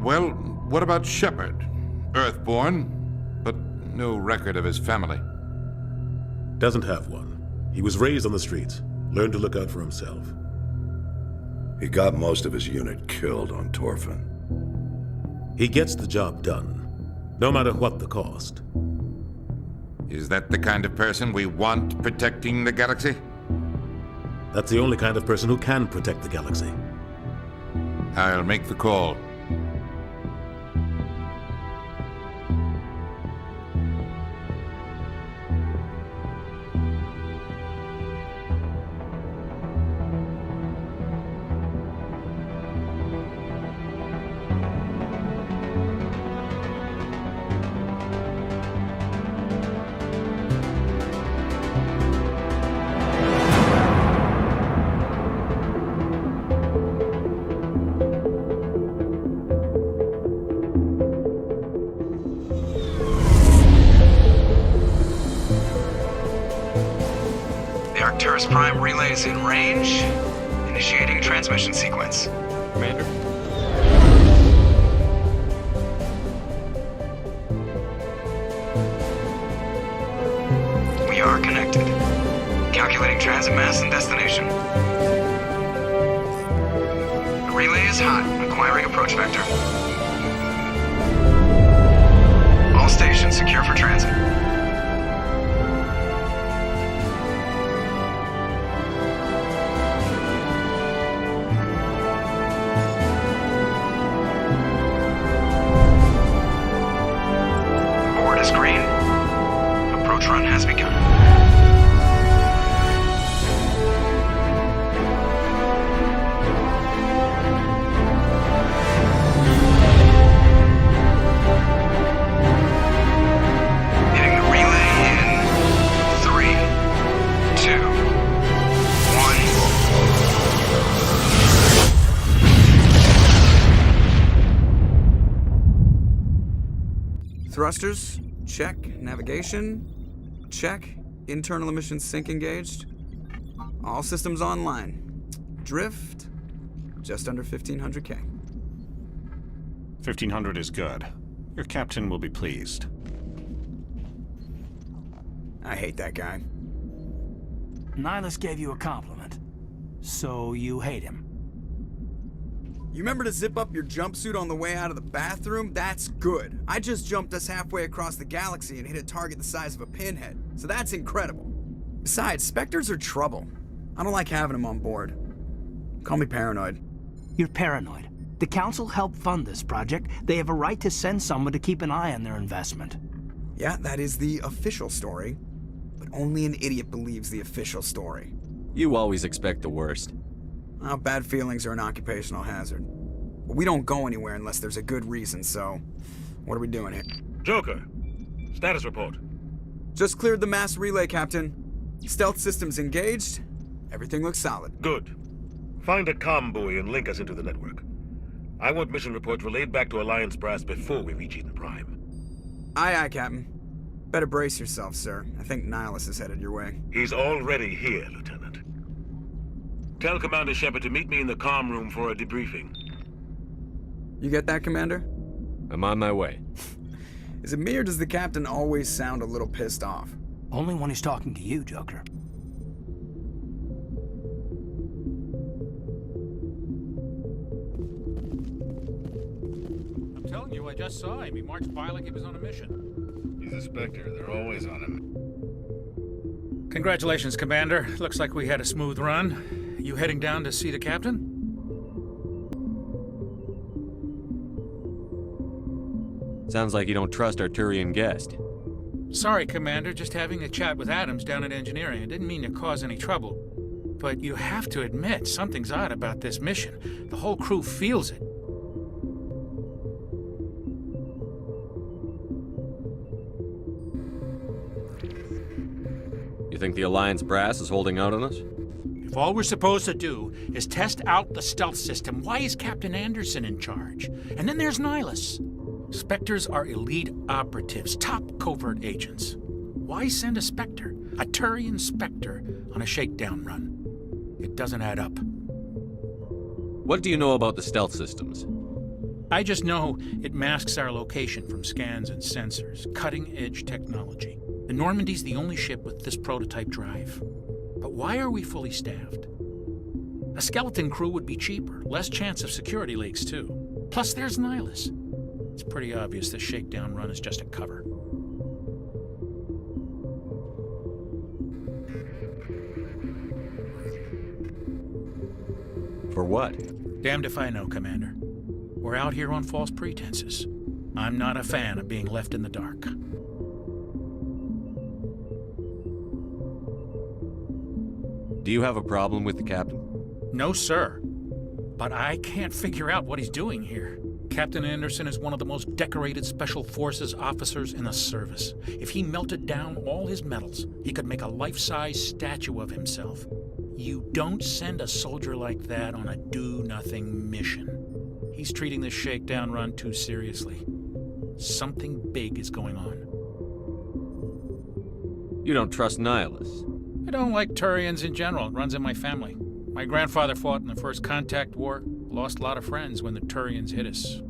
Well, what about Shepard? Earthborn, but no record of his family. Doesn't have one. He was raised on the streets, learned to look out for himself. He got most of his unit killed on Torfin. He gets the job done, no matter what the cost. Is that the kind of person we want protecting the galaxy? That's the only kind of person who can protect the galaxy. I'll make the call. Arcturus Prime relays in range. Initiating transmission sequence. Commander? We are connected. Calculating transit mass and destination. The relay is hot. Acquiring approach vector. All stations secure for transit. Run has begun. Hitting the relay in 3, 2, 1. Thrusters, check. Navigation, check. Internal emission sync engaged. All systems online. Drift, just under 1,500K. 1,500 is good. Your captain will be pleased. I hate that guy. Nihilus gave you a compliment. So you hate him. You remember to zip up your jumpsuit on the way out of the bathroom? That's good. I just jumped us halfway across the galaxy and hit a target the size of a pinhead. So that's incredible. Besides, Spectres are trouble. I don't like having them on board. Call me paranoid. You're paranoid. The Council helped fund this project. They have a right to send someone to keep an eye on their investment. Yeah, that is the official story. But only an idiot believes the official story. You always expect the worst. Well, bad feelings are an occupational hazard. But we don't go anywhere unless there's a good reason, so... what are we doing here? Joker, status report. Just cleared the mass relay, Captain. Stealth systems engaged. Everything looks solid. Good. Find a comm buoy and link us into the network. I want mission reports relayed back to Alliance Brass before we reach Eden Prime. Aye, aye, Captain. Better brace yourself, sir. I think Nihilus is headed your way. He's already here, Lieutenant. Tell Commander Shepard to meet me in the comm room for a debriefing. You get that, Commander? I'm on my way. Is it me or does the Captain always sound a little pissed off? Only when he's talking to you, Joker. I'm telling you, I just saw him. He marched by like he was on a mission. He's a Spectre. They're always on him. Congratulations, Commander. Looks like we had a smooth run. You heading down to see the captain? Sounds like you don't trust our Turian guest. Sorry, Commander. Just having a chat with Adams down at engineering. I didn't mean to cause any trouble. But you have to admit, something's odd about this mission. The whole crew feels it. You think the Alliance brass is holding out on us? If all we're supposed to do is test out the stealth system, why is Captain Anderson in charge? And then there's Nihilus. Spectres are elite operatives, top covert agents. Why send a Spectre, a Turian Spectre, on a shakedown run? It doesn't add up. What do you know about the stealth systems? I just know it masks our location from scans and sensors. Cutting-edge technology. The Normandy's the only ship with this prototype drive. But why are we fully staffed? A skeleton crew would be cheaper, less chance of security leaks too. Plus there's Nihilus. It's pretty obvious this shakedown run is just a cover. For what? Damned if I know, Commander. We're out here on false pretenses. I'm not a fan of being left in the dark. Do you have a problem with the captain? No, sir. But I can't figure out what he's doing here. Captain Anderson is one of the most decorated Special Forces officers in the service. If he melted down all his medals, he could make a life-size statue of himself. You don't send a soldier like that on a do-nothing mission. He's treating this shakedown run too seriously. Something big is going on. You don't trust Nihilus? I don't like Turians in general. It runs in my family. My grandfather fought in the First Contact War. Lost a lot of friends when the Turians hit us.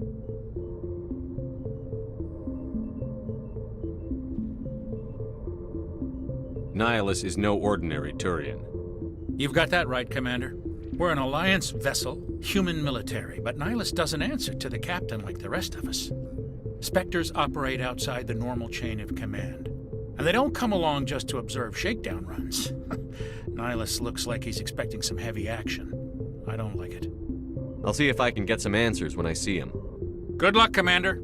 Nihilus is no ordinary Turian. You've got that right, Commander. We're an Alliance vessel, human military, but Nihilus doesn't answer to the captain like the rest of us. Spectres operate outside the normal chain of command. And they don't come along just to observe shakedown runs. Nihilus looks like he's expecting some heavy action. I don't like it. I'll see if I can get some answers when I see him. Good luck, Commander.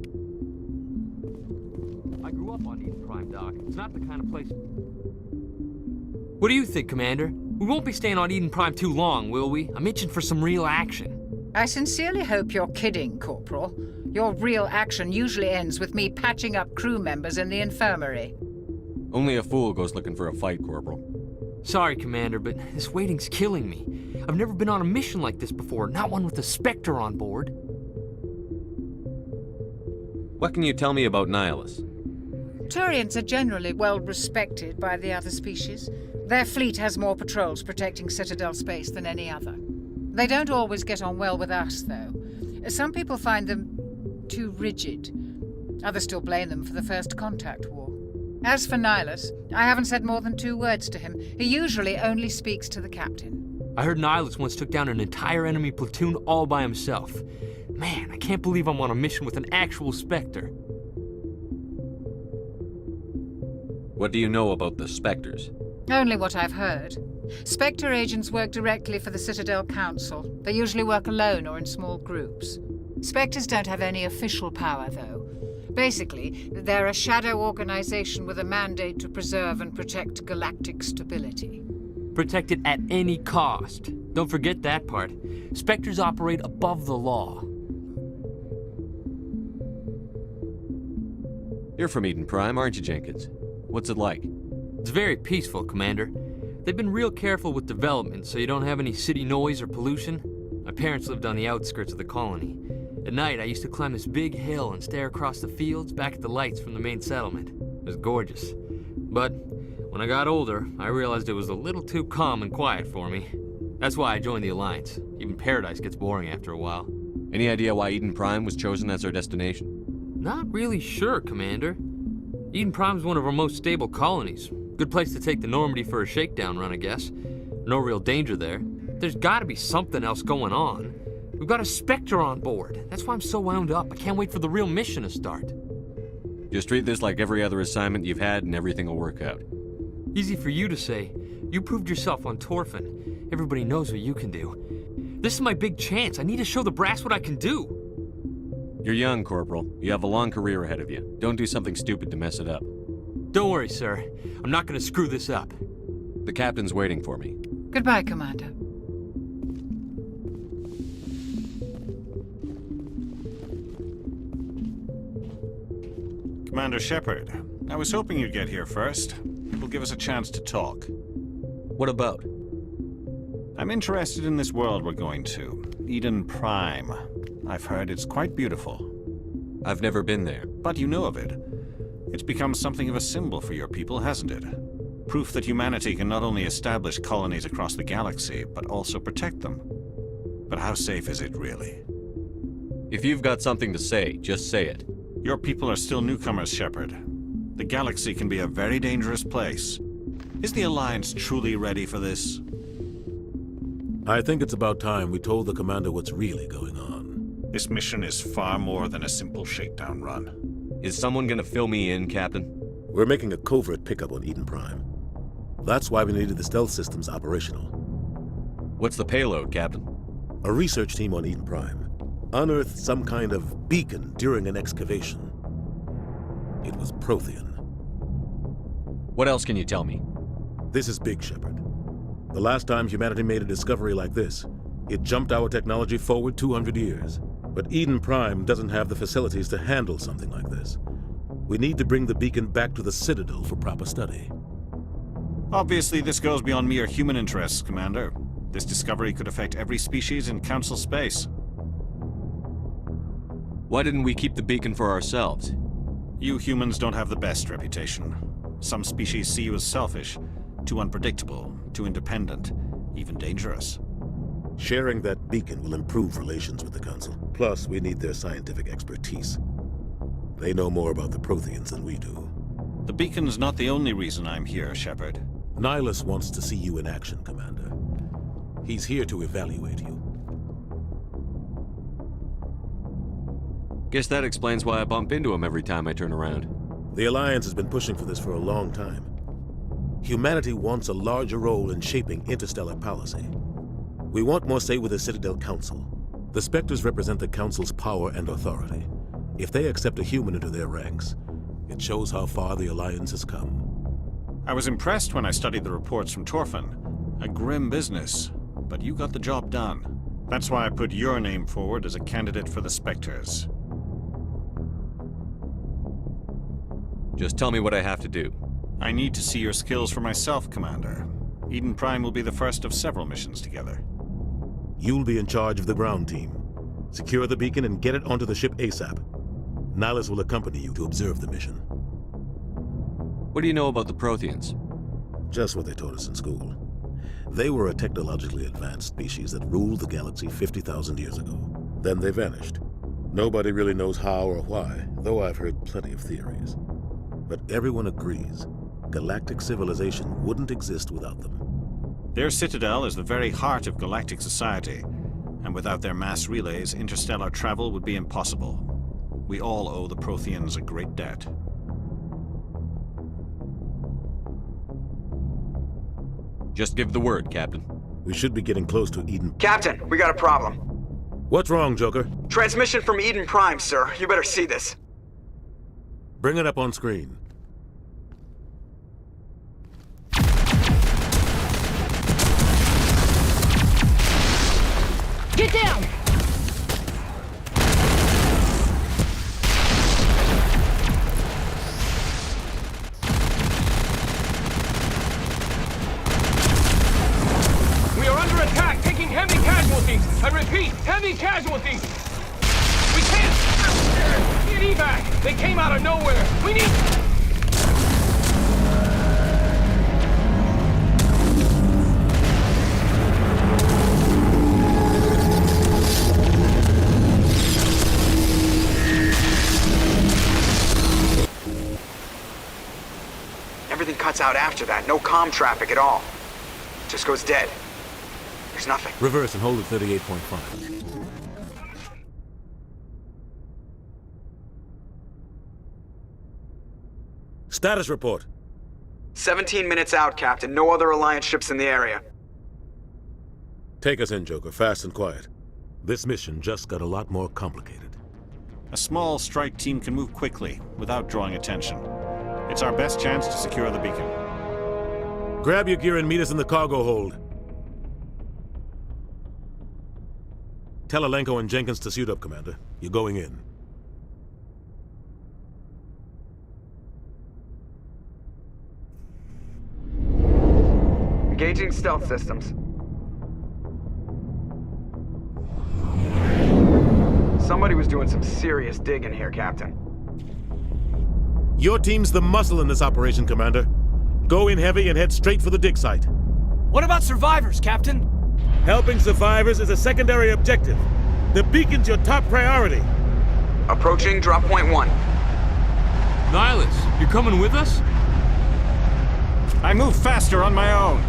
I grew up on Eden Prime, Doc. It's not the kind of place... What do you think, Commander? We won't be staying on Eden Prime too long, will we? I'm itching for some real action. I sincerely hope you're kidding, Corporal. Your real action usually ends with me patching up crew members in the infirmary. Only a fool goes looking for a fight, Corporal. Sorry, Commander, but this waiting's killing me. I've never been on a mission like this before, not one with a Spectre on board. What can you tell me about Nihilus? Turians are generally well respected by the other species. Their fleet has more patrols protecting Citadel space than any other. They don't always get on well with us, though. Some people find them too rigid. Others still blame them for the First Contact War. As for Nihilus, I haven't said more than 2 words to him. He usually only speaks to the captain. I heard Nihilus once took down an entire enemy platoon all by himself. Man, I can't believe I'm on a mission with an actual Spectre. What do you know about the Spectres? Only what I've heard. Spectre agents work directly for the Citadel Council. They usually work alone or in small groups. Spectres don't have any official power, though. Basically, they're a shadow organization with a mandate to preserve and protect galactic stability. Protect it at any cost. Don't forget that part. Spectres operate above the law. You're from Eden Prime, aren't you, Jenkins? What's it like? It's very peaceful, Commander. They've been real careful with development, so you don't have any city noise or pollution. My parents lived on the outskirts of the colony. At night, I used to climb this big hill and stare across the fields back at the lights from the main settlement. It was gorgeous. But when I got older, I realized it was a little too calm and quiet for me. That's why I joined the Alliance. Even Paradise gets boring after a while. Any idea why Eden Prime was chosen as our destination? Not really sure, Commander. Eden Prime's one of our most stable colonies. Good place to take the Normandy for a shakedown run, I guess. No real danger there. There's gotta be something else going on. We've got a Spectre on board. That's why I'm so wound up. I can't wait for the real mission to start. Just treat this like every other assignment you've had and everything will work out. Easy for you to say. You proved yourself on Torfin. Everybody knows what you can do. This is my big chance. I need to show the brass what I can do. You're young, Corporal. You have a long career ahead of you. Don't do something stupid to mess it up. Don't worry, sir. I'm not gonna screw this up. The captain's waiting for me. Goodbye, Commander. Commander Shepard, I was hoping you'd get here first. It will give us a chance to talk. What about? I'm interested in this world we're going to, Eden Prime. I've heard it's quite beautiful. I've never been there. But you know of it. It's become something of a symbol for your people, hasn't it? Proof that humanity can not only establish colonies across the galaxy, but also protect them. But how safe is it, really? If you've got something to say, just say it. Your people are still newcomers, Shepard. The galaxy can be a very dangerous place. Is the Alliance truly ready for this? I think it's about time we told the commander what's really going on. This mission is far more than a simple shakedown run. Is someone gonna fill me in, Captain? We're making a covert pickup on Eden Prime. That's why we needed the stealth systems operational. What's the payload, Captain? A research team on Eden Prime unearthed some kind of beacon during an excavation. It was Prothean. What else can you tell me? This is big, Shepard. The last time humanity made a discovery like this, it jumped our technology forward 200 years. But Eden Prime doesn't have the facilities to handle something like this. We need to bring the beacon back to the Citadel for proper study. Obviously, this goes beyond mere human interests, Commander. This discovery could affect every species in Council space. Why didn't we keep the beacon for ourselves? You humans don't have the best reputation. Some species see you as selfish, too unpredictable, too independent, even dangerous. Sharing that beacon will improve relations with the Council. Plus, we need their scientific expertise. They know more about the Protheans than we do. The beacon's not the only reason I'm here, Shepard. Nihilus wants to see you in action, Commander. He's here to evaluate you. Guess that explains why I bump into him every time I turn around. The Alliance has been pushing for this for a long time. Humanity wants a larger role in shaping interstellar policy. We want more say with the Citadel Council. The Spectres represent the Council's power and authority. If they accept a human into their ranks, it shows how far the Alliance has come. I was impressed when I studied the reports from Torfin. A grim business, but you got the job done. That's why I put your name forward as a candidate for the Spectres. Just tell me what I have to do. I need to see your skills for myself, Commander. Eden Prime will be the first of several missions together. You'll be in charge of the ground team. Secure the beacon and get it onto the ship ASAP. Nihilus will accompany you to observe the mission. What do you know about the Protheans? Just what they taught us in school. They were a technologically advanced species that ruled the galaxy 50,000 years ago. Then they vanished. Nobody really knows how or why, though I've heard plenty of theories. But everyone agrees, galactic civilization wouldn't exist without them. Their citadel is the very heart of galactic society, and without their mass relays, interstellar travel would be impossible. We all owe the Protheans a great debt. Just give the word, Captain. We should be getting close to Eden. Captain, we got a problem. What's wrong, Joker? Transmission from Eden Prime, sir. You better see this. Bring it up on screen. Get down! We are under attack, taking heavy casualties. I repeat, heavy casualties. We can't get evac. They came out of nowhere. We need... Everything cuts out after that. No comm traffic at all. Just goes dead. There's nothing. Reverse and hold at 38.5. Status report. 17 minutes out, Captain. No other Alliance ships in the area. Take us in, Joker, fast and quiet. This mission just got a lot more complicated. A small strike team can move quickly, without drawing attention. It's our best chance to secure the beacon. Grab your gear and meet us in the cargo hold. Tell Alenko and Jenkins to suit up, Commander. You're going in. Engaging stealth systems. Somebody was doing some serious digging here, Captain. Your team's the muscle in this operation, Commander. Go in heavy and head straight for the dig site. What about survivors, Captain? Helping survivors is a secondary objective. The beacon's your top priority. Approaching drop point 1. Nihilus, you coming with us? I move faster on my own.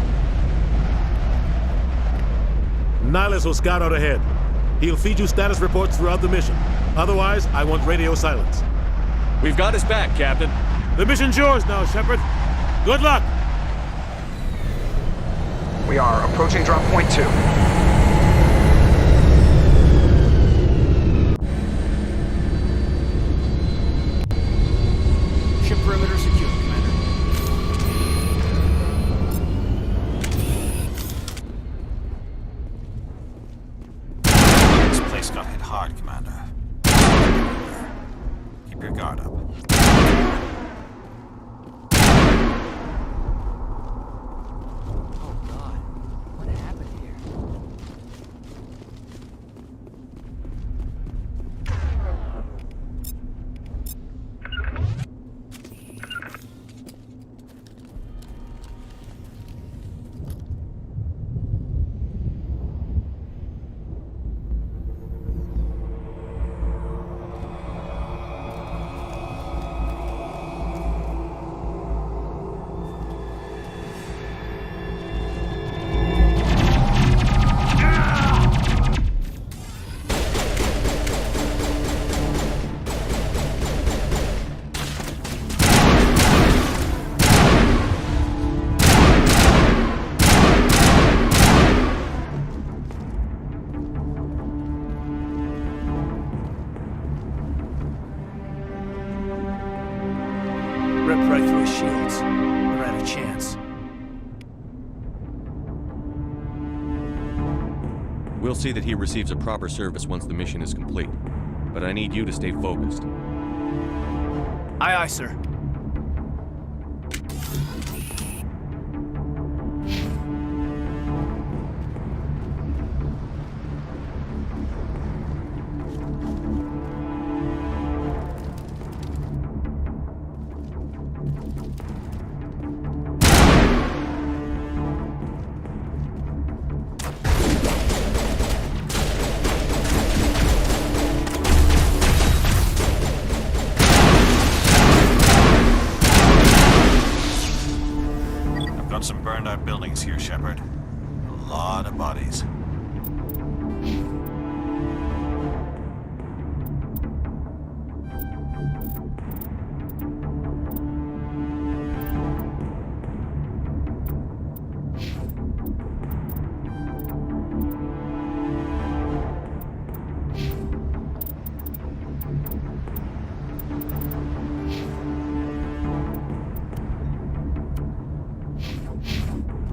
Nihilus will scout out ahead. He'll feed you status reports throughout the mission. Otherwise, I want radio silence. We've got his back, Captain. The mission's yours now, Shepard. Good luck. We are approaching drop point 2. Ship perimeter secure, Commander. This place got hit hard, Commander. Keep your guard up. Oh God, what happened here? Ripped right through his shields. We're out of chance. We'll see that he receives a proper service once the mission is complete. But I need you to stay focused. Aye, aye, sir. Some burned out buildings here, Shepard. A lot of bodies.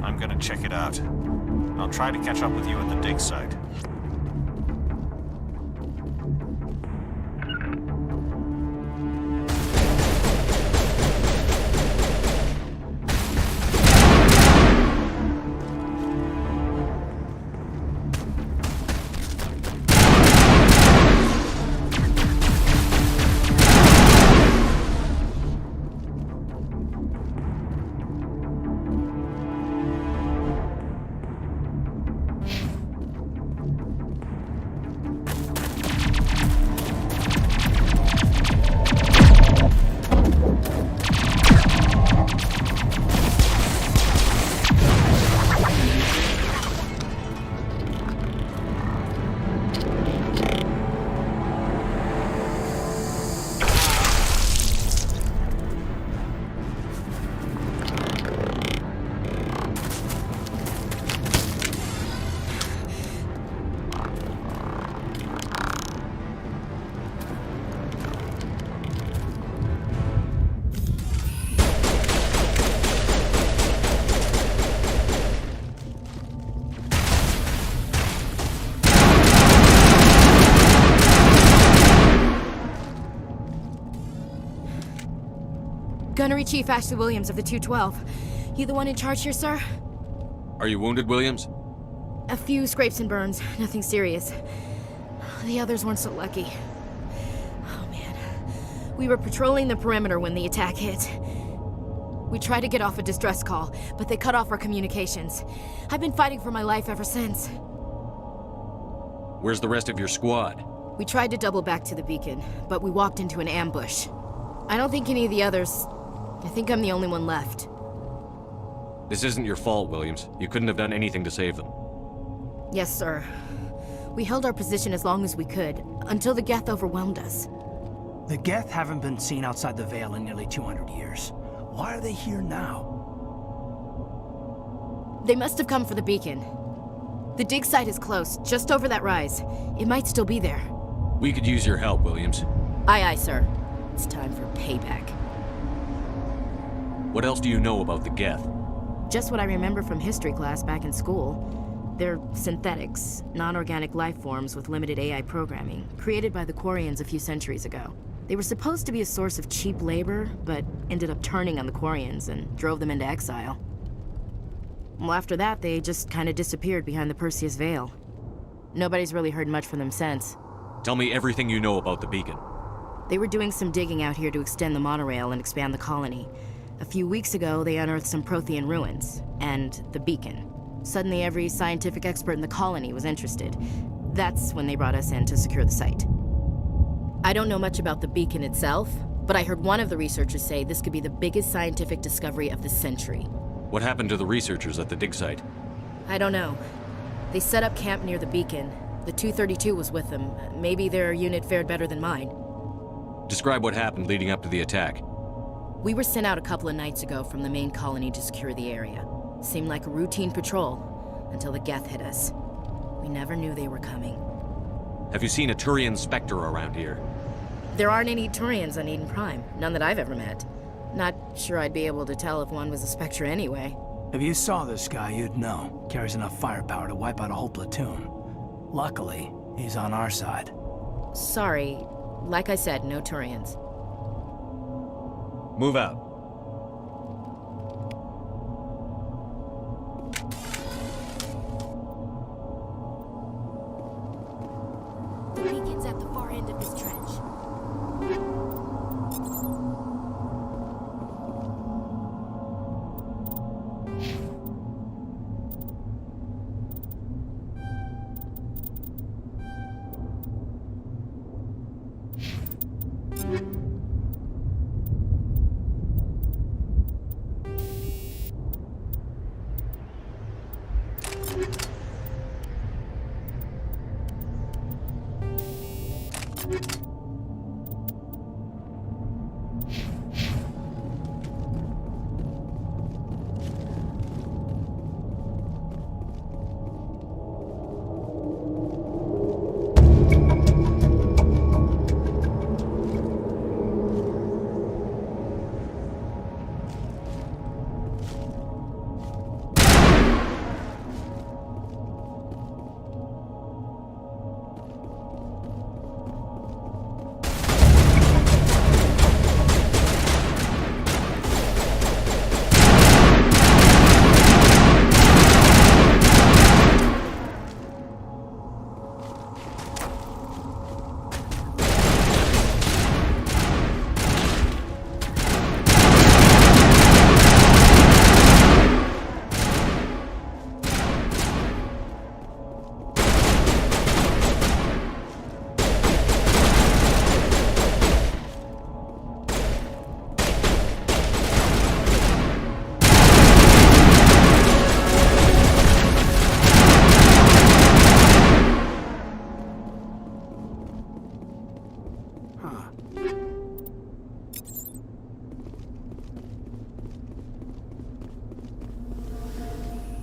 I'm gonna check it out. I'll try to catch up with you at the dig site. Gunnery Chief Ashley Williams of the 212. You the one in charge here, sir? Are you wounded, Williams? A few scrapes and burns, nothing serious. The others weren't so lucky. Oh man. We were patrolling the perimeter when the attack hit. We tried to get off a distress call, but they cut off our communications. I've been fighting for my life ever since. Where's the rest of your squad? We tried to double back to the beacon, but we walked into an ambush. I don't think any of the others... I think I'm the only one left. This isn't your fault, Williams. You couldn't have done anything to save them. Yes, sir. We held our position as long as we could, until the Geth overwhelmed us. The Geth haven't been seen outside the Veil in nearly 200 years. Why are they here now? They must have come for the beacon. The dig site is close, just over that rise. It might still be there. We could use your help, Williams. Aye, aye, sir. It's time for payback. What else do you know about the Geth? Just what I remember from history class back in school. They're synthetics, non-organic life forms with limited AI programming, created by the Quarians a few centuries ago. They were supposed to be a source of cheap labor, but ended up turning on the Quarians and drove them into exile. Well, after that, they just kind of disappeared behind the Perseus Veil. Nobody's really heard much from them since. Tell me everything you know about the beacon. They were doing some digging out here to extend the monorail and expand the colony. A few weeks ago, they unearthed some Prothean ruins, and the beacon. Suddenly, every scientific expert in the colony was interested. That's when they brought us in to secure the site. I don't know much about the beacon itself, but I heard one of the researchers say this could be the biggest scientific discovery of the century. What happened to the researchers at the dig site? I don't know. They set up camp near the beacon. The 232 was with them. Maybe their unit fared better than mine. Describe what happened leading up to the attack. We were sent out a couple of nights ago from the main colony to secure the area. Seemed like a routine patrol, until the Geth hit us. We never knew they were coming. Have you seen a Turian Spectre around here? There aren't any Turians on Eden Prime. None that I've ever met. Not sure I'd be able to tell if one was a Spectre anyway. If you saw this guy, you'd know. Carries enough firepower to wipe out a whole platoon. Luckily, he's on our side. Sorry. Like I said, no Turians. Move out. The beacon's at the far end of this trench.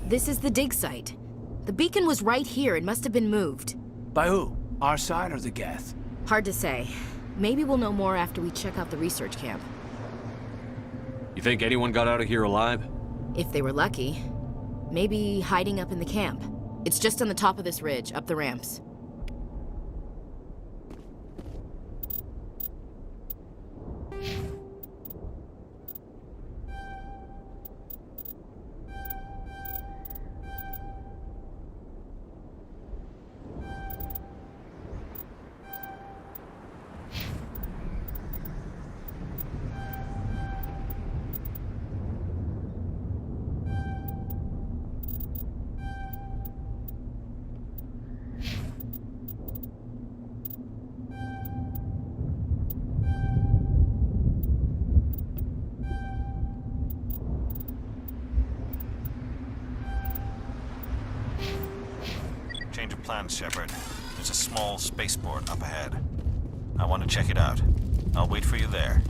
This is the dig site. The beacon was right here. It must have been moved. By who? Our side or the Geth? Hard to say. Maybe we'll know more after we check out the research camp. You think anyone got out of here alive? If they were lucky. Maybe hiding up in the camp. It's just on the top of this ridge, up the ramps. plans, Shepard. There's a small spaceport up ahead. I want to check it out. I'll wait for you there.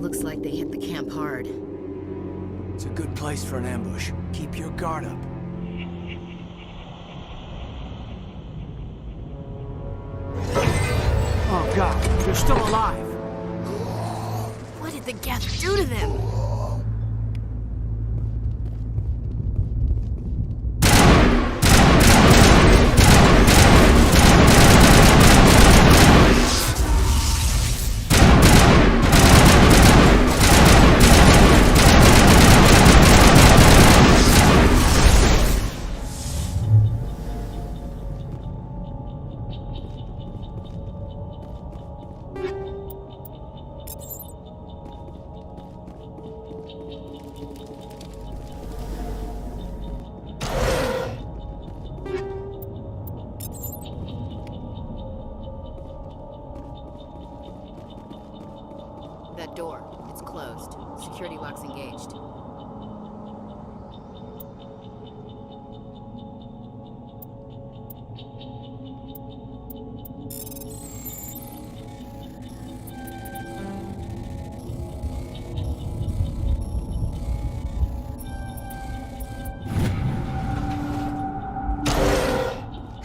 Looks like they hit the camp hard. It's a good place for an ambush. Keep your guard up. Oh god, they're still alive. What did the Geth do to them? That door, it's closed. Security lock's engaged.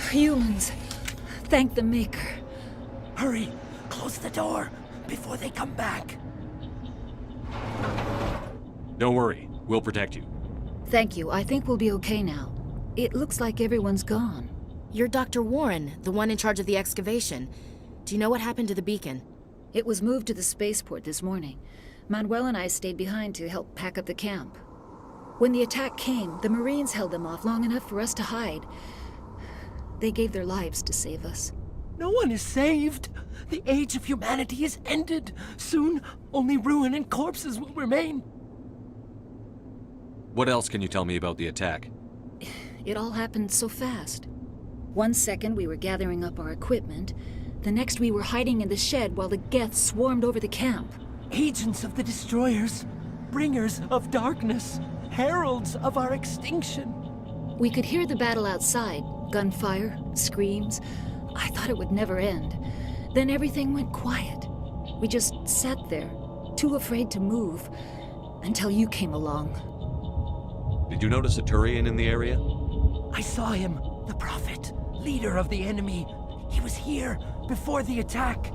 Humans. Thank the Maker. Hurry! Close the door before they come back. Don't worry, we'll protect you. Thank you. I think we'll be okay now. It looks like everyone's gone. You're Dr. Warren, the one in charge of the excavation. Do you know what happened to the beacon? It was moved to the spaceport this morning. Manuel and I stayed behind to help pack up the camp. When the attack came, the Marines held them off long enough for us to hide. They gave their lives to save us. No one is saved. The age of humanity is ended. Soon, only ruin and corpses will remain. What else can you tell me about the attack? It all happened so fast. 1 second we were gathering up our equipment. The next we were hiding in the shed while the Geth swarmed over the camp. Agents of the destroyers, bringers of darkness, heralds of our extinction. We could hear the battle outside. Gunfire, screams. I thought it would never end. Then everything went quiet. We just sat there, too afraid to move, until you came along. Did you notice a Turian in the area? I saw him, the Prophet, leader of the enemy. He was here before the attack.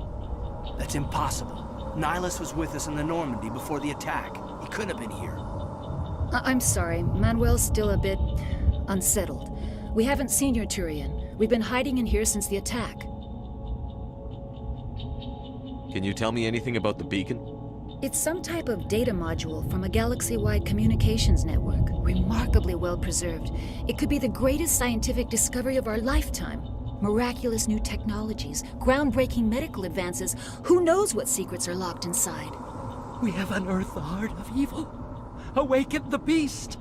That's impossible. Nihilus was with us in the Normandy before the attack. He couldn't have been here. I'm sorry. Manuel's still a bit unsettled. We haven't seen your Turian. We've been hiding in here since the attack. Can you tell me anything about the beacon? It's some type of data module from a galaxy-wide communications network. Remarkably well preserved. It could be the greatest scientific discovery of our lifetime. Miraculous new technologies, groundbreaking medical advances. Who knows what secrets are locked inside? We have unearthed the heart of evil, awakened the beast,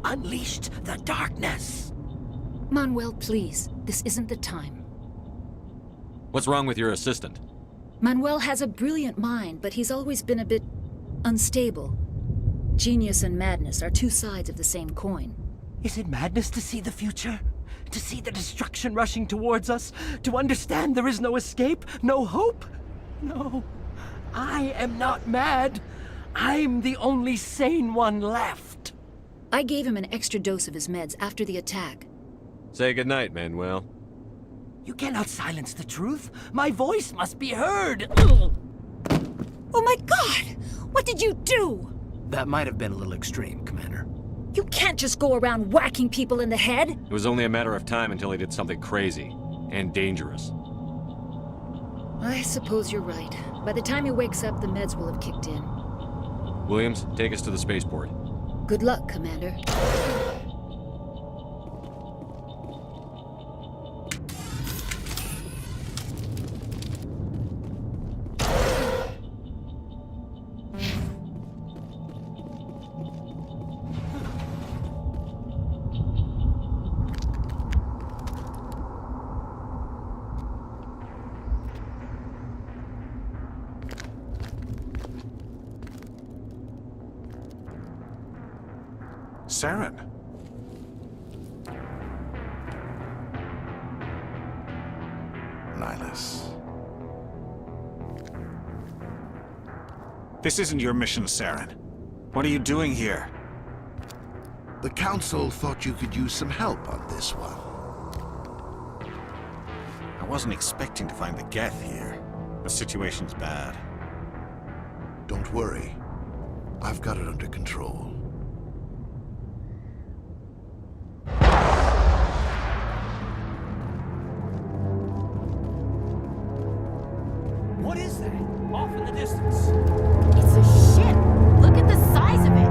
unleashed the darkness. Manuel, please. This isn't the time. What's wrong with your assistant? Manuel has a brilliant mind, but he's always been a bit unstable. Genius and madness are two sides of the same coin. Is it madness to see the future? To see the destruction rushing towards us? To understand there is no escape? No hope? No. I am not mad. I'm the only sane one left. I gave him an extra dose of his meds after the attack. Say goodnight, Manuel. You cannot silence the truth. My voice must be heard. Oh my God! What did you do? That might have been a little extreme, Commander. You can't just go around whacking people in the head. It was only a matter of time until he did something crazy and dangerous. I suppose you're right. By the time he wakes up, the meds will have kicked in. Williams, take us to the spaceport. Good luck, Commander. Saren. Nihilus. This isn't your mission, Saren. What are you doing here? The Council thought you could use some help on this one. I wasn't expecting to find the Geth here. The situation's bad. Don't worry. I've got it under control. What is that? Off in the distance. It's a ship. Look at the size of it.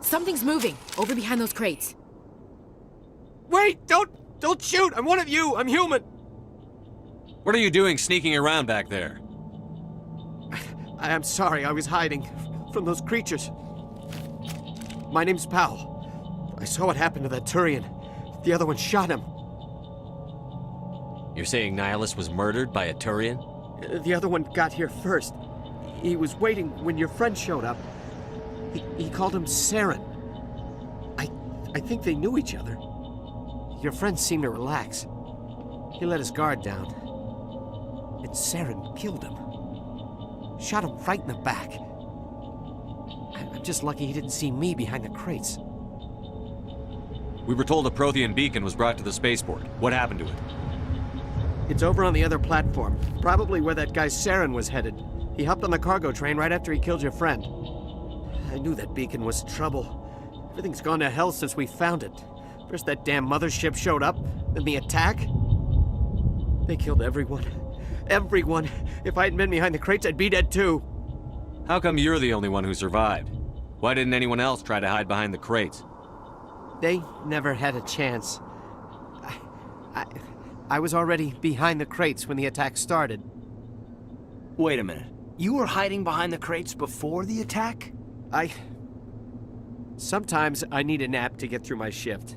Something's moving, over behind those crates. Wait! Don't shoot! I'm one of you! I'm human! What are you doing sneaking around back there? I'm sorry, I was hiding from those creatures. My name's Powell. I saw what happened to that Turian. The other one shot him. You're saying Nihilus was murdered by a Turian? The other one got here first. He was waiting when your friend showed up. He called him Saren. I think they knew each other. Your friend seemed to relax. He let his guard down. And Saren killed him. Shot him right in the back. I'm just lucky he didn't see me behind the crates. We were told a Prothean beacon was brought to the spaceport. What happened to it? It's over on the other platform. Probably where that guy Saren was headed. He hopped on the cargo train right after he killed your friend. I knew that beacon was trouble. Everything's gone to hell since we found it. First that damn mothership showed up, then the attack. They killed everyone. Everyone. If I hadn't been behind the crates, I'd be dead too. How come you're the only one who survived? Why didn't anyone else try to hide behind the crates? They never had a chance. I was already behind the crates when the attack started. Wait a minute. You were hiding behind the crates before the attack? Sometimes I need a nap to get through my shift.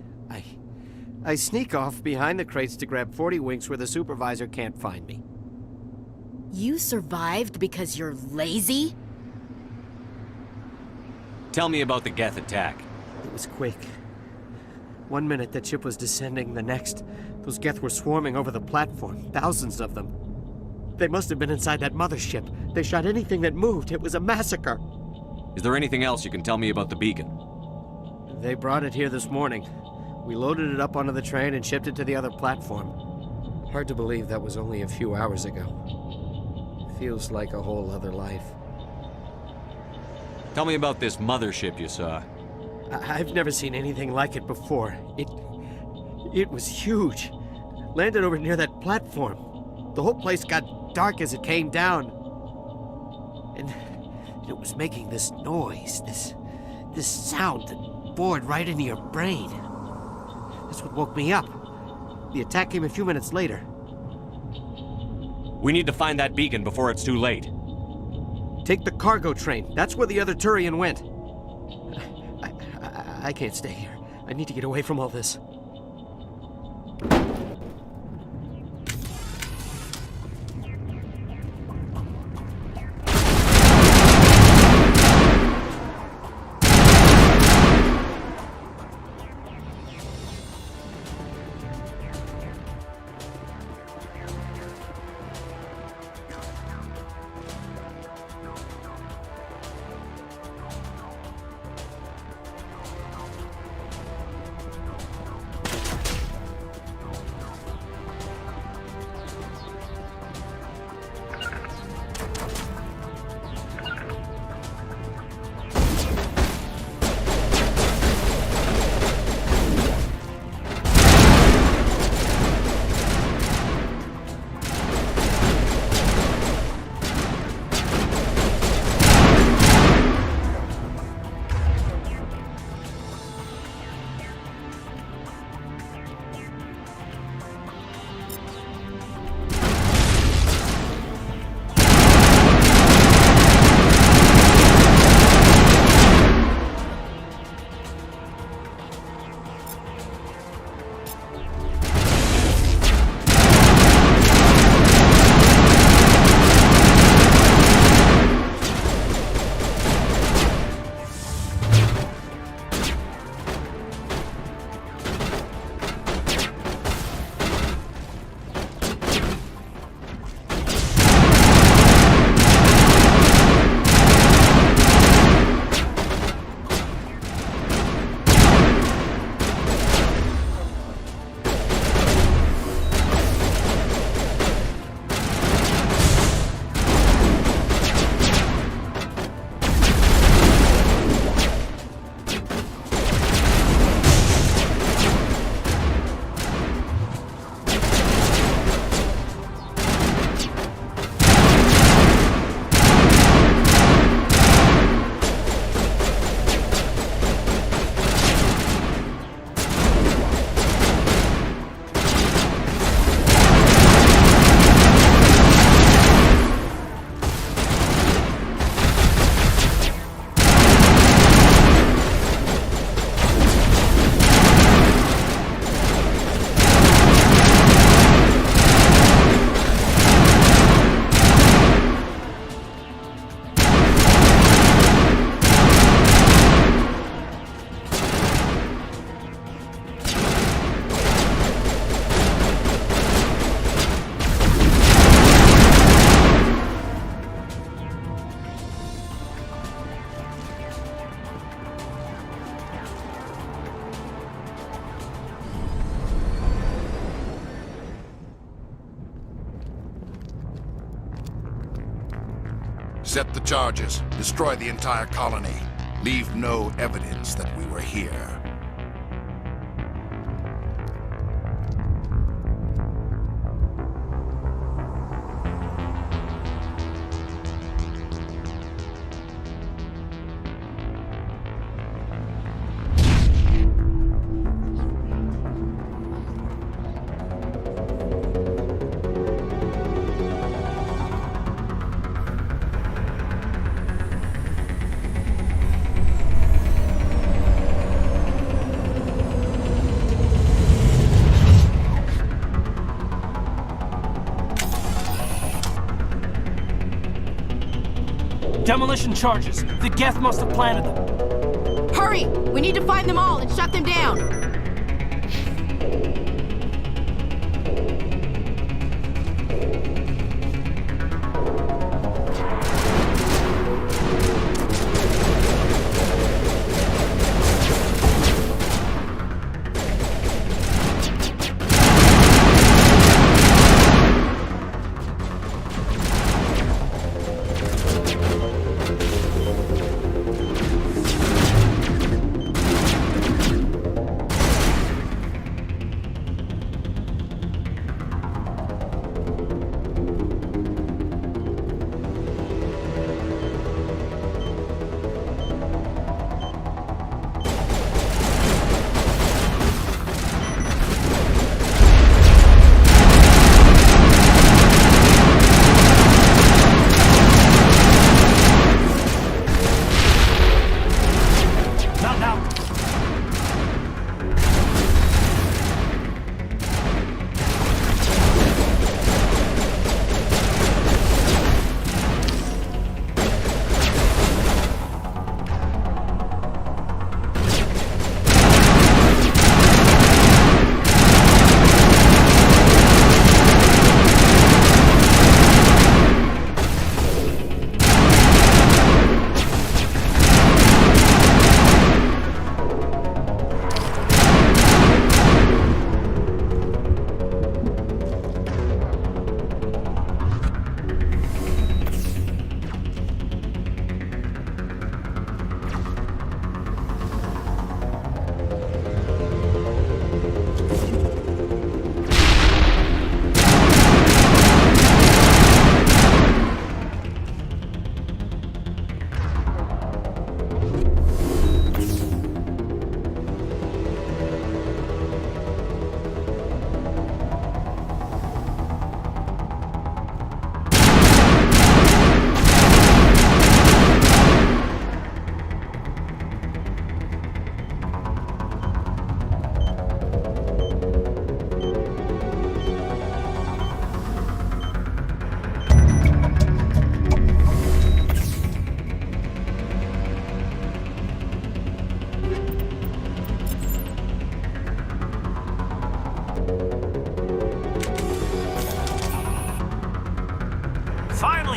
I sneak off behind the crates to grab 40 winks where the supervisor can't find me. You survived because you're lazy? Tell me about the Geth attack. It was quick. 1 minute the ship was descending, the next, those Geth were swarming over the platform, thousands of them. They must have been inside that mothership. They shot anything that moved. It was a massacre. Is there anything else you can tell me about the beacon? They brought it here this morning. We loaded it up onto the train and shipped it to the other platform. Hard to believe that was only a few hours ago. Feels like a whole other life. Tell me about this mothership you saw. I've never seen anything like it before. It was huge. Landed over near that platform. The whole place got dark as it came down. And it was making this noise, this sound that bored right into your brain. That's what woke me up. The attack came a few minutes later. We need to find that beacon before it's too late. Take the cargo train. That's where the other Turian went. I can't stay here. I need to get away from all this. Set the charges. Destroy the entire colony. Leave no evidence that we were here. Demolition charges. The Geth must have planted them. Hurry! We need to find them all and shut them down!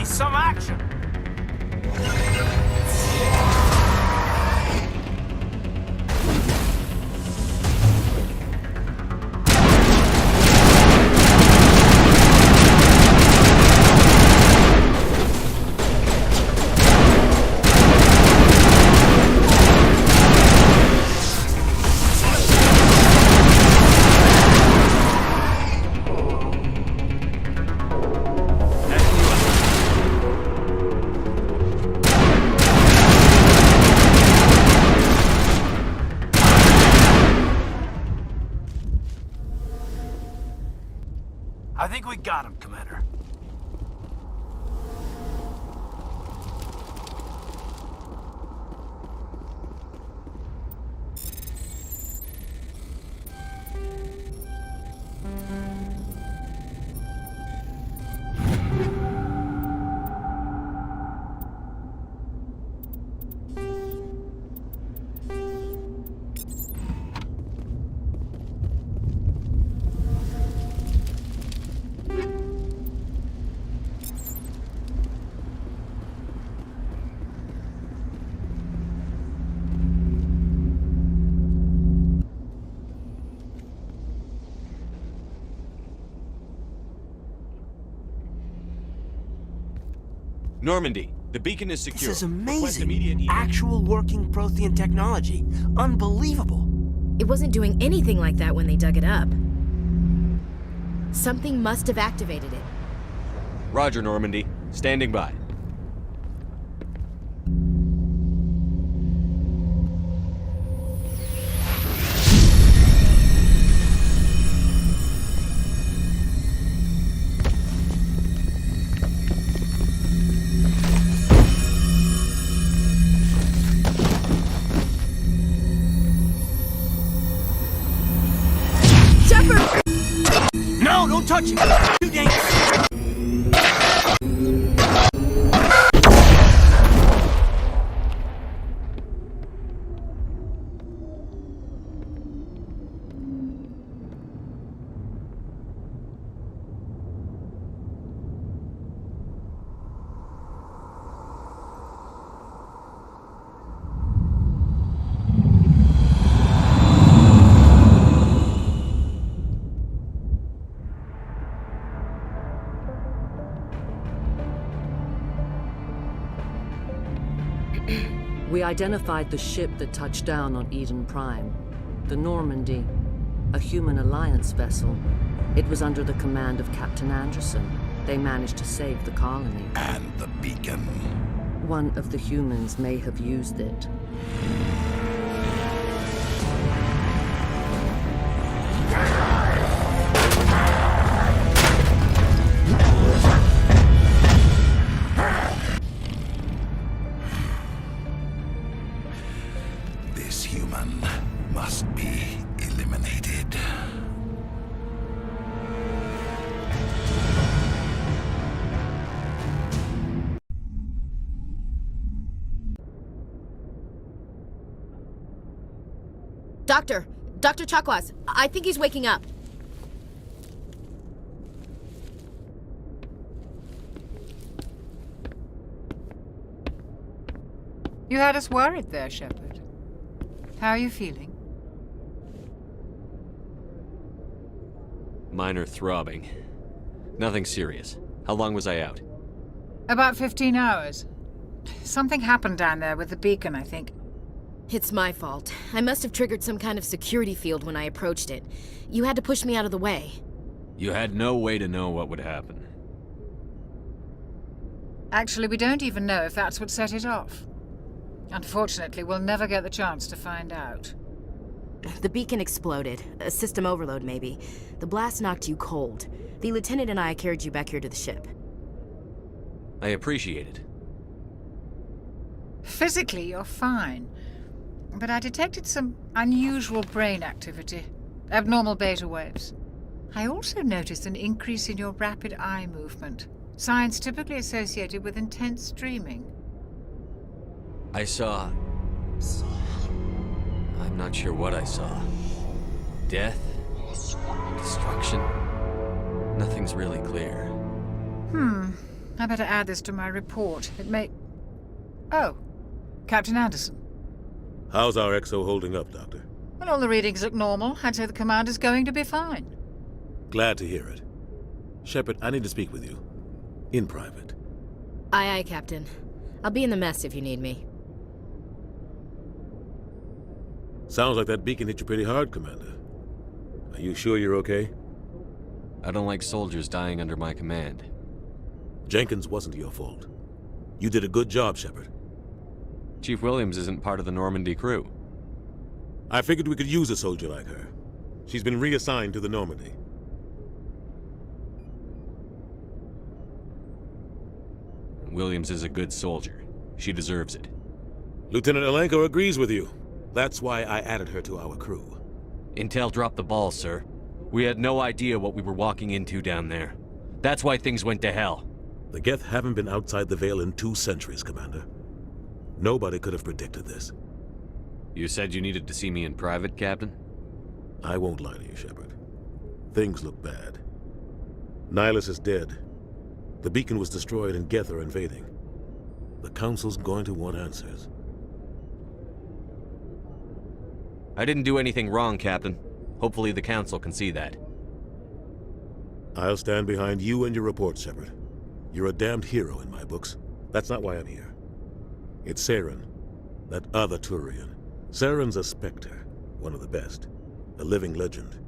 Finally, some action! I think we got him, Commander. Normandy, the beacon is secure. This is Request amazing. immediate- Actual working Prothean technology. Unbelievable. It wasn't doing anything like that when they dug it up. Something must have activated it. Roger, Normandy. Standing by. No, don't touch it! Too dangerous! We identified the ship that touched down on Eden Prime. The Normandy, a human alliance vessel. It was under the command of Captain Anderson. They managed to save the colony. And the beacon. One of the humans may have used it. This human must be eliminated. Dr. Chakwas, I think he's waking up. You had us worried there, Shepard. How are you feeling? Minor throbbing. Nothing serious. How long was I out? About 15 hours. Something happened down there with the beacon, I think. It's my fault. I must have triggered some kind of security field when I approached it. You had to push me out of the way. You had no way to know what would happen. Actually, we don't even know if that's what set it off. Unfortunately, we'll never get the chance to find out. The beacon exploded. A system overload, maybe. The blast knocked you cold. The lieutenant and I carried you back here to the ship. I appreciate it. Physically, you're fine. But I detected some unusual brain activity. Abnormal beta waves. I also noticed an increase in your rapid eye movement. Signs typically associated with intense dreaming. I saw... I'm not sure what I saw. Death? Destruction? Nothing's really clear. I better add this to my report. It may... Oh, Captain Anderson. How's our XO holding up, Doctor? Well, all the readings look normal. I'd say the commander's going to be fine. Glad to hear it. Shepard, I need to speak with you. In private. Aye, aye, Captain. I'll be in the mess if you need me. Sounds like that beacon hit you pretty hard, Commander. Are you sure you're okay? I don't like soldiers dying under my command. Jenkins wasn't your fault. You did a good job, Shepard. Chief Williams isn't part of the Normandy crew. I figured we could use a soldier like her. She's been reassigned to the Normandy. Williams is a good soldier. She deserves it. Lieutenant Alenko agrees with you. That's why I added her to our crew. Intel dropped the ball, sir. We had no idea what we were walking into down there. That's why things went to hell. The Geth haven't been outside the Veil in 2 centuries, Commander. Nobody could have predicted this. You said you needed to see me in private, Captain? I won't lie to you, Shepard. Things look bad. Nihilus is dead. The beacon was destroyed and Geth are invading. The Council's going to want answers. I didn't do anything wrong, Captain. Hopefully the Council can see that. I'll stand behind you and your report, Shepard. You're a damned hero in my books. That's not why I'm here. It's Saren, that other Turian. Saren's a Spectre, one of the best, a living legend.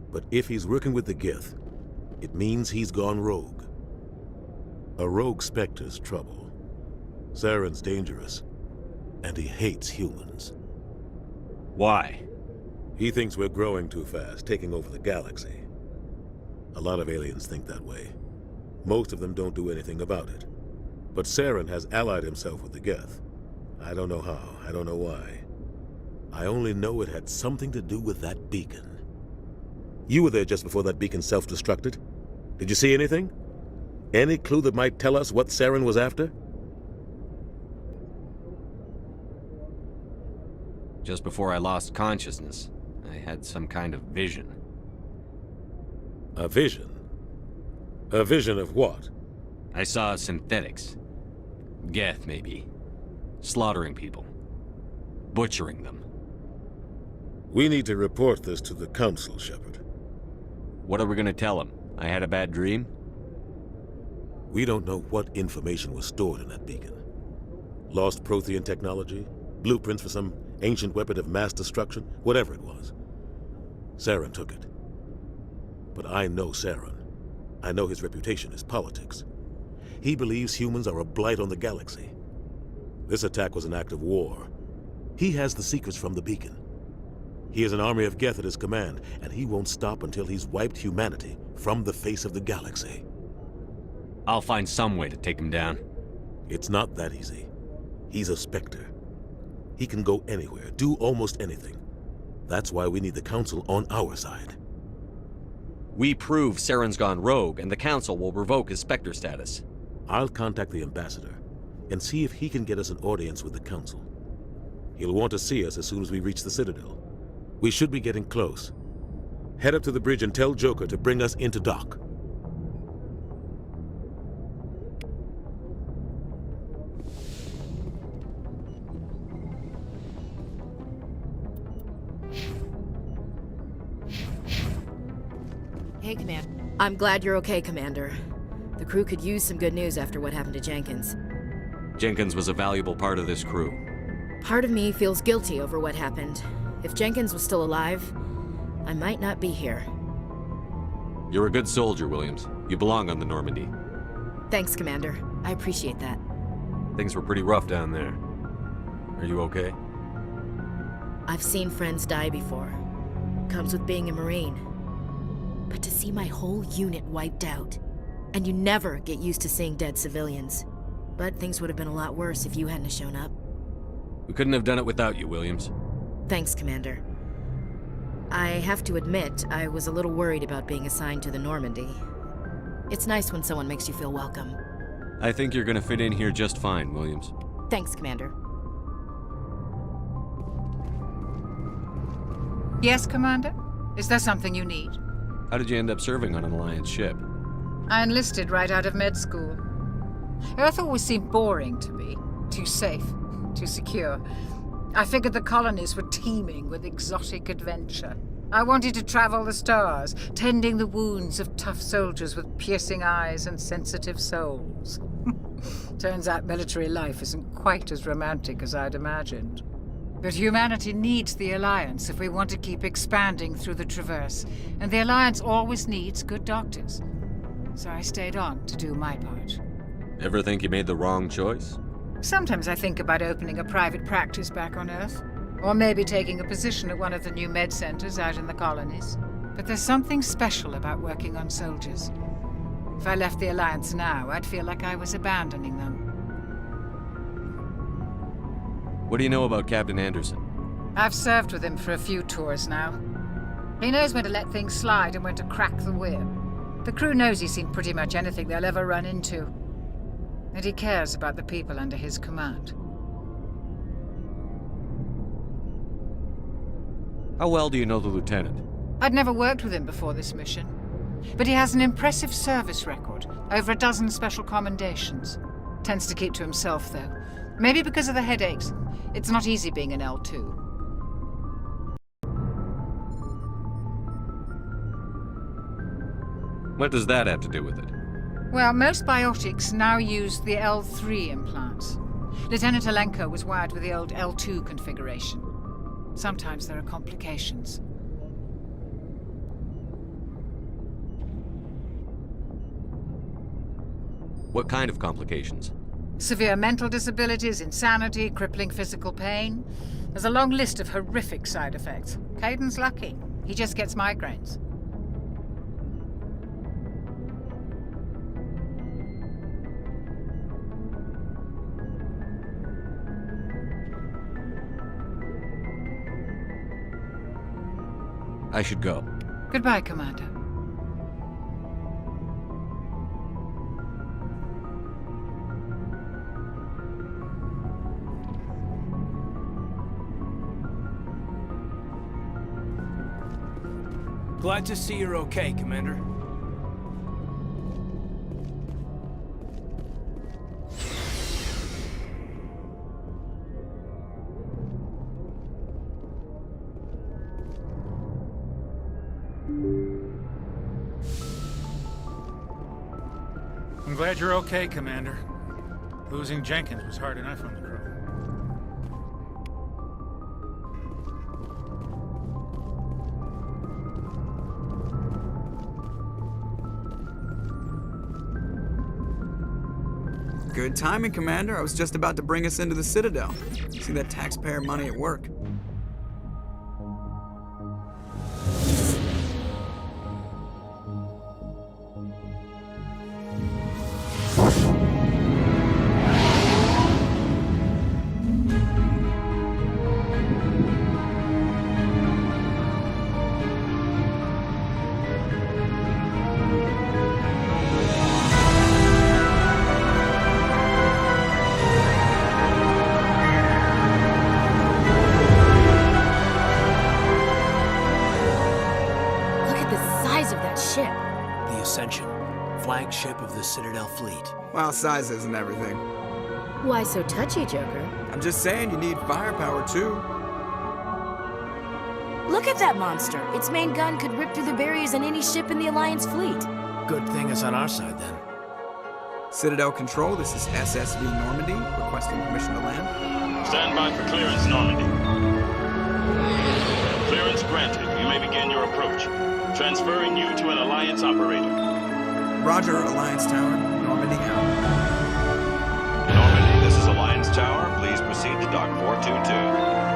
But if he's working with the Geth, it means he's gone rogue. A rogue Spectre's trouble. Saren's dangerous, and he hates humans. Why? He thinks we're growing too fast, taking over the galaxy. A lot of aliens think that way. Most of them don't do anything about it. But Saren has allied himself with the Geth. I don't know how, I don't know why. I only know it had something to do with that beacon. You were there just before that beacon self-destructed. Did you see anything? Any clue that might tell us what Saren was after? Just before I lost consciousness, I had some kind of vision. A vision? A vision of what? I saw synthetics. Geth, maybe. Slaughtering people. Butchering them. We need to report this to the Council, Shepard. What are we gonna tell them? I had a bad dream? We don't know what information was stored in that beacon. Lost Prothean technology? Blueprints for some ancient weapon of mass destruction? Whatever it was. Saren took it. But I know Saren. I know his reputation is politics. He believes humans are a blight on the galaxy. This attack was an act of war. He has the secrets from the beacon. He has an army of Geth at his command, and he won't stop until he's wiped humanity from the face of the galaxy. I'll find some way to take him down. It's not that easy. He's a Spectre. He can go anywhere, do almost anything. That's why we need the Council on our side. We prove Saren's gone rogue, and the Council will revoke his Spectre status. I'll contact the Ambassador and see if he can get us an audience with the Council. He'll want to see us as soon as we reach the Citadel. We should be getting close. Head up to the bridge and tell Joker to bring us into dock. Hey, Commander. I'm glad you're okay, Commander. The crew could use some good news after what happened to Jenkins. Jenkins was a valuable part of this crew. Part of me feels guilty over what happened. If Jenkins was still alive, I might not be here. You're a good soldier, Williams. You belong on the Normandy. Thanks, Commander. I appreciate that. Things were pretty rough down there. Are you okay? I've seen friends die before. Comes with being a Marine. But to see my whole unit wiped out, and you never get used to seeing dead civilians. But things would have been a lot worse if you hadn't shown up. We couldn't have done it without you, Williams. Thanks, Commander. I have to admit, I was a little worried about being assigned to the Normandy. It's nice when someone makes you feel welcome. I think you're gonna fit in here just fine, Williams. Thanks, Commander. Yes, Commander? Is there something you need? How did you end up serving on an Alliance ship? I enlisted right out of med school. Earth always seemed boring to me. Too safe, too secure. I figured the colonies were teeming with exotic adventure. I wanted to travel the stars, tending the wounds of tough soldiers with piercing eyes and sensitive souls. Turns out military life isn't quite as romantic as I'd imagined. But humanity needs the Alliance if we want to keep expanding through the Traverse, and the Alliance always needs good doctors. So I stayed on to do my part. Ever think you made the wrong choice? Sometimes I think about opening a private practice back on Earth, or maybe taking a position at one of the new med centers out in the colonies. But there's something special about working on soldiers. If I left the Alliance now, I'd feel like I was abandoning them. What do you know about Captain Anderson? I've served with him for a few tours now. He knows when to let things slide and when to crack the whip. The crew knows he's seen pretty much anything they'll ever run into. And he cares about the people under his command. How well do you know the lieutenant? I'd never worked with him before this mission. But he has an impressive service record, over a dozen special commendations. Tends to keep to himself, though. Maybe because of the headaches. It's not easy being an L2. What does that have to do with it? Well, most biotics now use the L3 implants. Lieutenant Alenko was wired with the old L2 configuration. Sometimes there are complications. What kind of complications? Severe mental disabilities, insanity, crippling physical pain. There's a long list of horrific side effects. Caden's lucky. He just gets migraines. I should go. Goodbye, Commander. Glad to see you're okay, Commander. I'm glad you're okay, Commander. Losing Jenkins was hard enough on the crew. Good timing, Commander. I was just about to bring us into the Citadel. See that taxpayer money at work. Flagship of the Citadel fleet. Well, size isn't everything. Why so touchy, Joker? I'm just saying you need firepower, too. Look at that monster. Its main gun could rip through the barriers in any ship in the Alliance fleet. Good thing it's on our side, then. Citadel Control, this is SSV Normandy, requesting permission to land. Stand by for clearance, Normandy. Clearance granted. You may begin your approach. Transferring you to an Alliance operator. Roger, Alliance Tower. Normandy out. Normandy, this is Alliance Tower. Please proceed to Dock 422.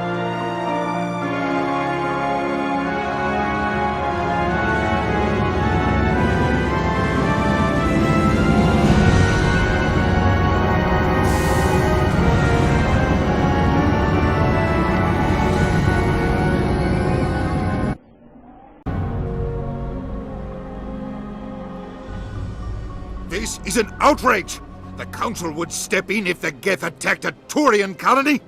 This is an outrage! The Council would step in if the Geth attacked a Turian colony?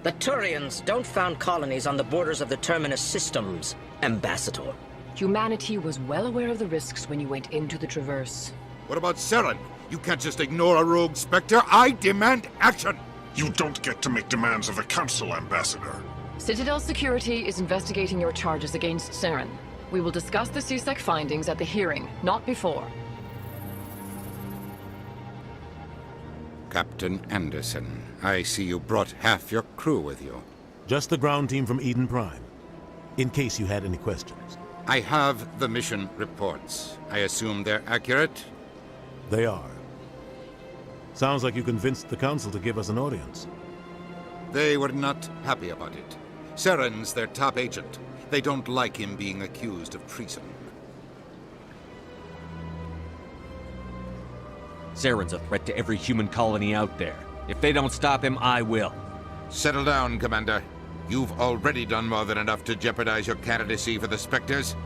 The Turians don't found colonies on the borders of the Terminus systems, Ambassador. Humanity was well aware of the risks when you went into the Traverse. What about Saren? You can't just ignore a rogue Spectre. I demand action! You don't get to make demands of the Council, Ambassador. Citadel Security is investigating your charges against Saren. We will discuss the CSEC findings at the hearing, not before. Captain Anderson, I see you brought half your crew with you. Just the ground team from Eden Prime, in case you had any questions. I have the mission reports. I assume they're accurate? They are. Sounds like you convinced the Council to give us an audience. They were not happy about it. Saren's their top agent. They don't like him being accused of treason. Saren's a threat to every human colony out there. If they don't stop him, I will. Settle down, Commander. You've already done more than enough to jeopardize your candidacy for the Spectres.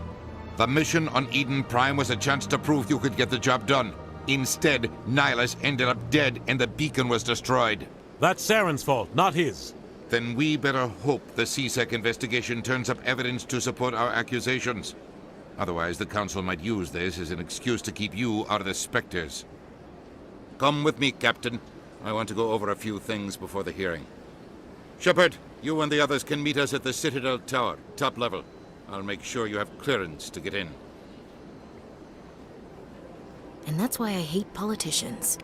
The mission on Eden Prime was a chance to prove you could get the job done. Instead, Nihilus ended up dead and the beacon was destroyed. That's Saren's fault, not his. Then we better hope the CSEC investigation turns up evidence to support our accusations. Otherwise, the Council might use this as an excuse to keep you out of the Spectres. Come with me, Captain. I want to go over a few things before the hearing. Shepard, you and the others can meet us at the Citadel Tower, top level. I'll make sure you have clearance to get in. And that's why I hate politicians.